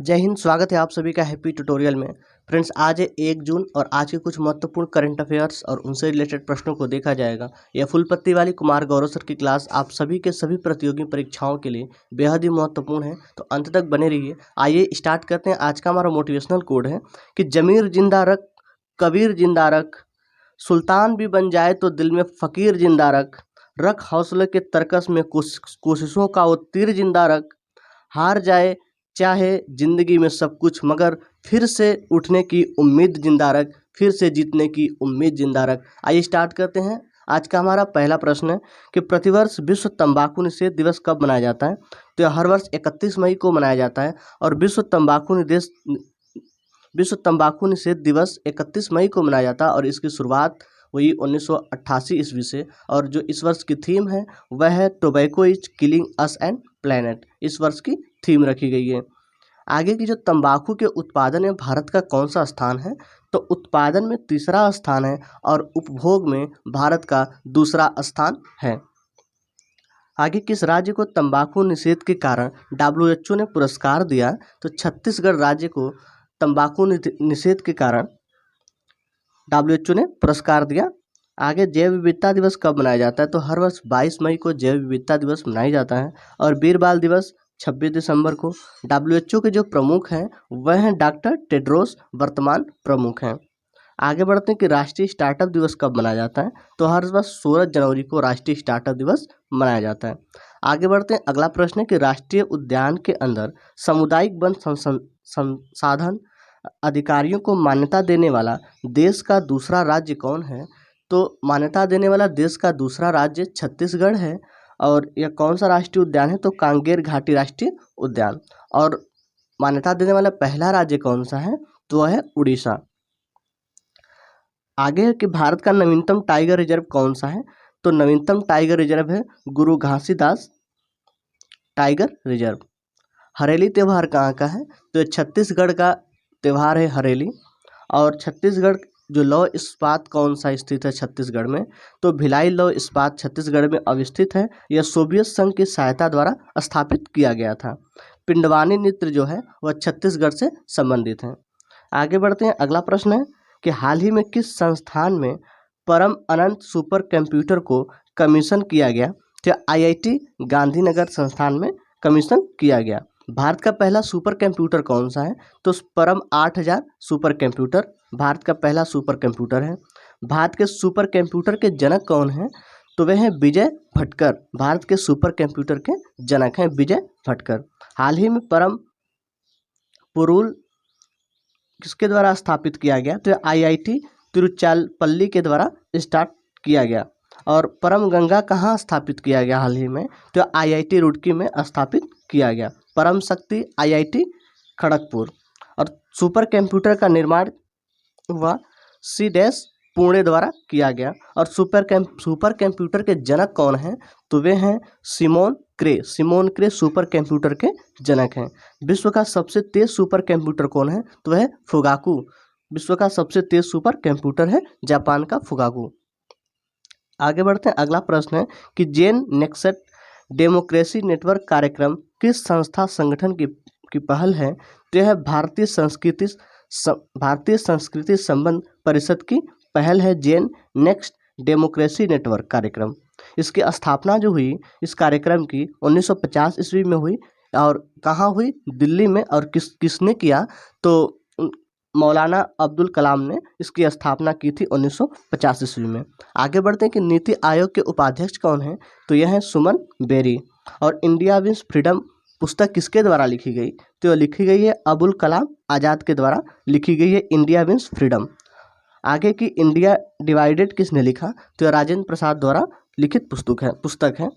जय हिंद। स्वागत है आप सभी का हैप्पी ट्यूटोरियल में। फ्रेंड्स, आज है 1 जून और आज के कुछ महत्वपूर्ण करंट अफेयर्स और उनसे रिलेटेड प्रश्नों को देखा जाएगा। यह फुल पत्ती वाली कुमार गौरव सर की क्लास आप सभी के सभी प्रतियोगी परीक्षाओं के लिए बेहद ही महत्वपूर्ण है, तो अंत तक बने रहिए। आइए स्टार्ट करते हैं। आज का हमारा मोटिवेशनल कोड है कि जमीर जिंदा रख, कबीर जिंदा रख, सुल्तान भी बन जाए तो दिल में फ़कीर जिंदा रख, रख हौसले के तरकस में कोशिशों का वो तीर जिंदा रख, हार जाए चाहे जिंदगी में सब कुछ मगर फिर से उठने की उम्मीद जिंदा रख, फिर से जीतने की उम्मीद जिंदा रख। आइए स्टार्ट करते हैं। आज का हमारा पहला प्रश्न है कि प्रतिवर्ष विश्व तंबाकू निषेध दिवस कब मनाया जाता है। तो यह हर वर्ष 31 मई को मनाया जाता है और विश्व तंबाकू निषेध दिवस 31 मई को मनाया जाता है और इसकी शुरुआत हुई 1988 ईस्वी से। और जो इस वर्ष की थीम है वह है tobacco is killing us and planet. इस वर्ष की थीम रखी गई है। आगे की जो तंबाकू के उत्पादन में भारत का कौन सा स्थान है, तो उत्पादन में तीसरा स्थान है और उपभोग में भारत का दूसरा स्थान है। आगे किस राज्य को तंबाकू निषेध के कारण WHO ने पुरस्कार दिया, तो छत्तीसगढ़ राज्य को तंबाकू निषेध के कारण WHO ने पुरस्कार दिया। आगे जैव विविधता दिवस कब मनाया जाता है, तो हर वर्ष 22 मई को जैव विविधता दिवस मनाया जाता है और वीर बाल दिवस 26 दिसंबर को। WHO के जो प्रमुख हैं वह हैं डॉक्टर टेड्रोस, वर्तमान प्रमुख हैं। आगे बढ़ते हैं कि राष्ट्रीय स्टार्टअप दिवस कब मनाया जाता है, तो हर वर्ष 16 जनवरी को राष्ट्रीय स्टार्टअप दिवस मनाया जाता है। आगे बढ़ते हैं। अगला प्रश्न है कि राष्ट्रीय उद्यान के अंदर सामुदायिक वन संसाधन अधिकारियों को मान्यता देने वाला देश का दूसरा राज्य कौन है, तो मान्यता देने वाला देश का दूसरा राज्य छत्तीसगढ़ है। और यह कौन सा राष्ट्रीय उद्यान है, तो कांगेर घाटी राष्ट्रीय उद्यान। और मान्यता देने वाला पहला राज्य कौन सा है, तो वह है उड़ीसा। आगे है कि भारत का नवीनतम टाइगर रिजर्व कौन सा है, तो नवीनतम टाइगर रिजर्व है गुरु घासीदास टाइगर रिजर्व। हरेली त्यौहार कहाँ का है, तो छत्तीसगढ़ का त्यौहार है हरेली। और छत्तीसगढ़ जो लौह इस्पात कौन सा स्थित है छत्तीसगढ़ में, तो भिलाई लौह इस्पात छत्तीसगढ़ में अवस्थित है। यह सोवियत संघ की सहायता द्वारा स्थापित किया गया था। पिंडवानी नृत्य जो है वह छत्तीसगढ़ से संबंधित है। आगे बढ़ते हैं। अगला प्रश्न है कि हाल ही में किस संस्थान में परम अनंत सुपर कंप्यूटर को कमीशन किया गया, तो IIT गांधीनगर संस्थान में कमीशन किया गया। भारत का पहला सुपर कंप्यूटर कौन सा है, तो परम 8000 सुपर कंप्यूटर भारत का पहला सुपर कंप्यूटर है। भारत के सुपर कंप्यूटर के जनक कौन हैं, तो वे हैं विजय भटकर। भारत के सुपर कंप्यूटर के जनक हैं विजय भटकर। हाल ही में परम पुरुल किसके द्वारा स्थापित किया गया, तो IIT तिरुचिरापल्ली के द्वारा स्टार्ट किया गया। और परम गंगा कहाँ स्थापित किया गया हाल ही में, तो IIT रुड़की में स्थापित किया गया। परम शक्ति IIT खड़गपुर। और सुपर कंप्यूटर का निर्माण हुआ C- पुणे द्वारा किया गया। और सुपर कंप्यूटर के जनक कौन हैं, तो वे हैं सिमोन क्रे सुपर कंप्यूटर के जनक हैं। विश्व का सबसे तेज सुपर कंप्यूटर कौन है, तो वह फुगाकू। विश्व का सबसे तेज सुपर कंप्यूटर है जापान का फुगाकू। आगे बढ़ते हैं। अगला प्रश्न है कि जेन नेक्स्ट डेमोक्रेसी नेटवर्क कार्यक्रम किस संगठन की पहल है, तो यह भारतीय संस्कृति संबंध परिषद की पहल है। जेन नेक्स्ट डेमोक्रेसी नेटवर्क कार्यक्रम, इसकी स्थापना जो हुई इस कार्यक्रम की 1950 ईस्वी में हुई। और कहाँ हुई, दिल्ली में। और किसने किया, तो मौलाना अब्दुल कलाम ने इसकी स्थापना की थी 1950 ईस्वी में। आगे बढ़ते हैं कि नीति आयोग के उपाध्यक्ष कौन हैं, तो यह है सुमन बेरी। और इंडिया विंस फ्रीडम पुस्तक किसके द्वारा लिखी गई, तो यह लिखी गई है अबुल कलाम आज़ाद के द्वारा लिखी गई है इंडिया विंस फ्रीडम। आगे की इंडिया डिवाइडेड किसने लिखा, तो यह राजेंद्र प्रसाद द्वारा लिखित पुस्तक है।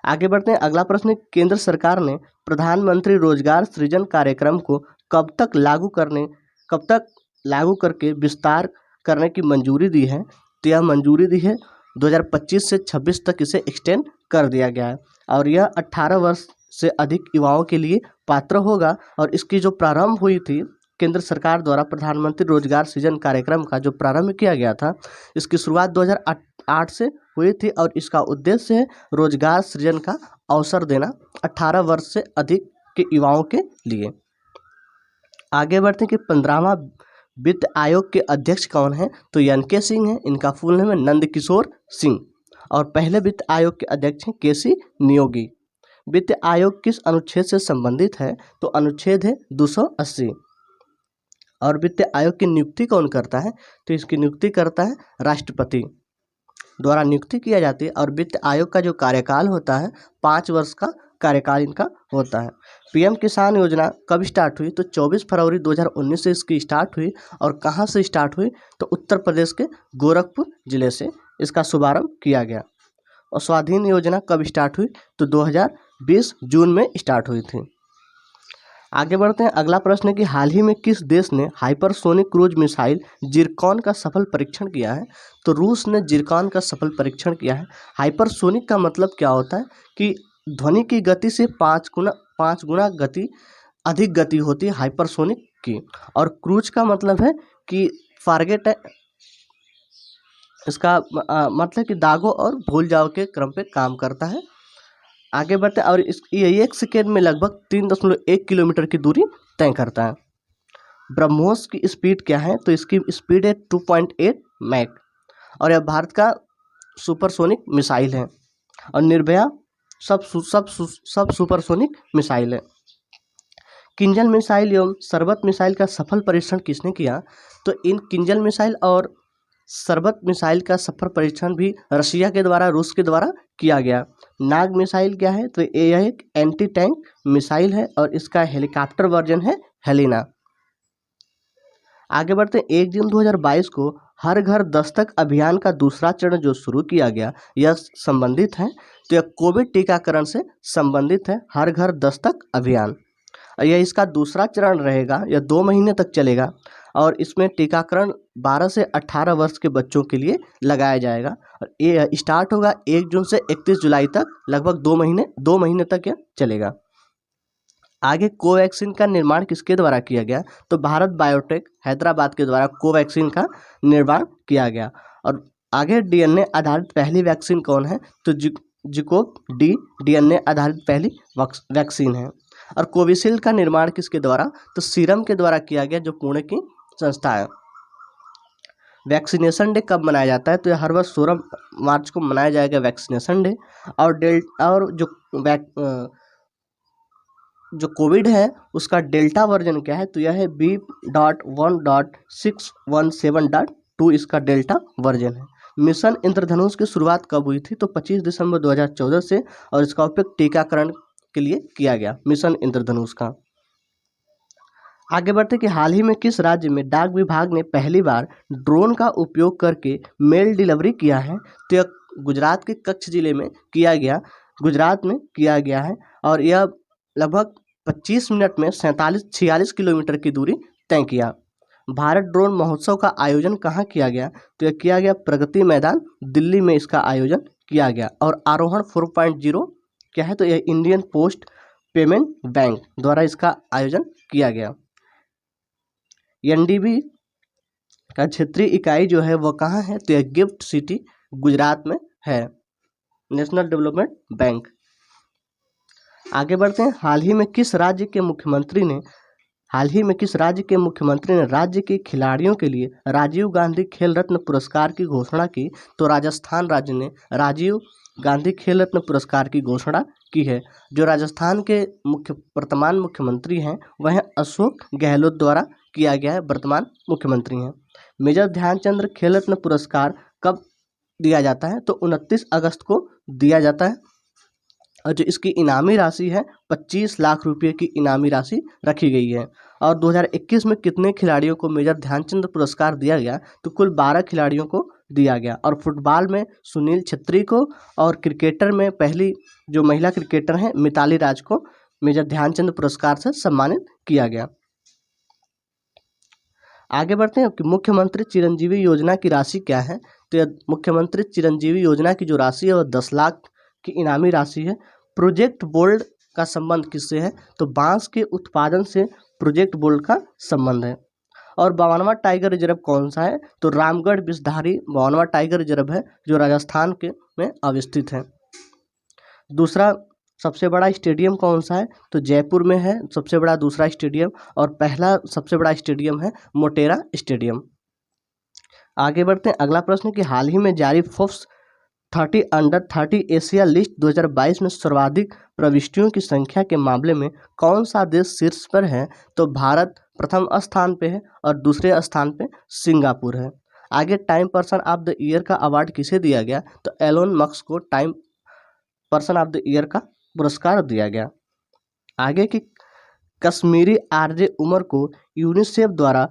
आगे बढ़ते हैं। अगला प्रश्न, केंद्र सरकार ने प्रधानमंत्री रोजगार सृजन कार्यक्रम को कब तक लागू करके विस्तार करने की मंजूरी दी है, तो यह मंजूरी दी है 2025 से 26 तक इसे एक्सटेंड कर दिया गया है। और यह 18 वर्ष से अधिक युवाओं के लिए पात्र होगा। और इसकी जो प्रारंभ हुई थी केंद्र सरकार द्वारा, प्रधानमंत्री रोजगार सृजन कार्यक्रम का जो प्रारंभ किया गया था, इसकी शुरुआत 2008 से हुई थी। और इसका उद्देश्य है रोजगार सृजन का अवसर देना 18 वर्ष से अधिक के युवाओं के लिए। आगे बढ़ते हैं कि 15वां वित्त आयोग के अध्यक्ष कौन है, तो NK सिंह है, इनका फुल नेम है नंद किशोर सिंह। और पहले वित्त आयोग के अध्यक्ष हैं KC नियोगी। वित्त आयोग किस अनुच्छेद से संबंधित है, तो अनुच्छेद है 280। और वित्त आयोग की नियुक्ति कौन करता है, तो इसकी नियुक्ति करता है राष्ट्रपति द्वारा नियुक्ति किया जाती है। और वित्त आयोग का जो कार्यकाल होता है 5 वर्ष का कार्यकाल इनका होता है। PM किसान योजना कब स्टार्ट हुई, तो 24 फरवरी 2019 से इसकी स्टार्ट हुई। और कहाँ से स्टार्ट हुई, तो उत्तर प्रदेश के गोरखपुर जिले से इसका शुभारंभ किया गया। और स्वाधीन योजना कब स्टार्ट हुई, तो 2020 जून में स्टार्ट हुई थी। आगे बढ़ते हैं, अगला प्रश्न है कि हाल ही में किस देश ने हाइपरसोनिक क्रूज मिसाइल जिरकॉन का सफल परीक्षण किया है, तो रूस ने जिरकॉन का सफल परीक्षण किया है। हाइपरसोनिक का मतलब क्या होता है कि ध्वनि की गति से 5 गुना गति अधिक गति होती है हाइपरसोनिक की। और क्रूज का मतलब है कि फारगेट है, इसका मतलब कि दागो और भूल जाओ के क्रम पे काम करता है। आगे बढ़ते हैं, और ये 1 सेकेंड में लगभग 3.1 किलोमीटर की दूरी तय करता है। ब्रह्मोस की स्पीड क्या है, तो इसकी स्पीड है 2.8 मैक। और यह भारत का सुपरसोनिक मिसाइल है। और निर्भया सब सुपरसोनिक मिसाइल है। किंजल मिसाइल एवं सरबत मिसाइल का सफल परीक्षण किसने किया, तो इन किंजल मिसाइल और सरबत मिसाइल का सफल परीक्षण भी रशिया के द्वारा, रूस के द्वारा किया गया। नाग मिसाइल क्या है, तो यह एक एंटी टैंक मिसाइल है और इसका हेलीकॉप्टर वर्जन है हेलिना। आगे बढ़ते हैं, 1 जून 2022 को हर घर दस्तक अभियान का दूसरा चरण जो शुरू किया गया, यह संबंधित है, तो यह कोविड टीकाकरण से संबंधित है, हर घर दस्तक अभियान। यह इसका दूसरा चरण रहेगा, यह 2 महीने तक चलेगा। और इसमें टीकाकरण 12 से 18 वर्ष के बच्चों के लिए लगाया जाएगा। और ये स्टार्ट होगा 1 जून से 31 जुलाई तक, लगभग 2 महीने तक यह चलेगा। आगे कोवैक्सीन का निर्माण किसके द्वारा किया गया, तो भारत बायोटेक हैदराबाद के द्वारा कोवैक्सीन का निर्माण किया गया। और आगे DNA आधारित पहली वैक्सीन कौन है, तो जिकोव डी DNA आधारित पहली वैक्सीन है। और कोविशील्ड का निर्माण किसके द्वारा, तो सीरम के द्वारा किया गया, जो पुणे की संस्था है। वैक्सीनेशन डे कब मनाया जाता है, तो हर वर्ष 16 मार्च को मनाया जाएगा वैक्सीनेशन डे। और जो कोविड है उसका डेल्टा वर्जन क्या है, तो यह है B.1.617.2 इसका डेल्टा वर्जन है। मिशन इंद्रधनुष की शुरुआत कब हुई थी, तो 25 दिसंबर 2014 से। और इसका उपयोग टीकाकरण के लिए किया गया, मिशन इंद्रधनुष का। आगे बढ़ते कि हाल ही में किस राज्य में डाक विभाग ने पहली बार ड्रोन का उपयोग करके मेल डिलीवरी किया है, तो यह गुजरात के कच्छ जिले में गुजरात में किया गया है। और यह लगभग 25 मिनट में 46 किलोमीटर की दूरी तय किया। भारत ड्रोन महोत्सव का आयोजन कहाँ किया गया, तो यह किया गया प्रगति मैदान दिल्ली में, इसका आयोजन किया गया। और आरोहण 4.0 क्या है, तो यह इंडियन पोस्ट पेमेंट बैंक द्वारा इसका आयोजन किया गया। NDB का क्षेत्रीय इकाई जो है वह कहाँ है, तो यह गिफ्ट सिटी गुजरात में है, नेशनल डेवलपमेंट बैंक। आगे बढ़ते हैं, हाल ही में किस राज्य के मुख्यमंत्री ने राज्य के खिलाड़ियों के लिए राजीव गांधी खेल रत्न पुरस्कार की घोषणा की, तो राजस्थान राज्य ने राजीव गांधी खेल रत्न पुरस्कार की घोषणा की है। जो राजस्थान के वर्तमान मुख्यमंत्री हैं वह अशोक गहलोत द्वारा किया गया है, वर्तमान मुख्यमंत्री हैं। मेजर ध्यानचंद खेल रत्न पुरस्कार कब दिया जाता है, तो 29 अगस्त को दिया जाता है। और जो इसकी इनामी राशि है 25 लाख रुपए की इनामी राशि रखी गई है। और 2021 में कितने खिलाड़ियों को मेजर ध्यानचंद पुरस्कार दिया गया, तो कुल 12 खिलाड़ियों को दिया गया। और फुटबॉल में सुनील छेत्री को, और क्रिकेटर में पहली जो महिला क्रिकेटर हैं मिताली राज को मेजर ध्यानचंद पुरस्कार से सम्मानित किया गया। आगे बढ़ते हैं कि मुख्यमंत्री चिरंजीवी योजना की राशि क्या है, तो मुख्यमंत्री चिरंजीवी योजना की जो राशि है वह 10 लाख की इनामी राशि है। प्रोजेक्ट बोल्ड का संबंध किससे है, तो बांस के उत्पादन से प्रोजेक्ट बोल्ड का संबंध है। और 52वां टाइगर रिजर्व कौन सा है, तो रामगढ़ विषधारी 52वां टाइगर रिजर्व है, जो राजस्थान के में अवस्थित है। दूसरा सबसे बड़ा स्टेडियम कौन सा है? तो जयपुर में है सबसे बड़ा दूसरा स्टेडियम, और पहला सबसे बड़ा स्टेडियम है मोटेरा स्टेडियम। आगे बढ़ते हैं, अगला प्रश्न कि हाल ही में जारी फोर्ब्स 30 अंडर 30 एशिया लिस्ट 2022 में सर्वाधिक प्रविष्टियों की संख्या के मामले में कौन सा देश शीर्ष पर है? तो भारत प्रथम स्थान पे है और दूसरे स्थान पे सिंगापुर है। आगे time person of the year का अवार्ड किसे दिया गया? तो एलोन मस्क को time person of the year का पुरस्कार दिया गया। आगे की कश्मीरी आरजे उमर को यूनिसेफ द्वारा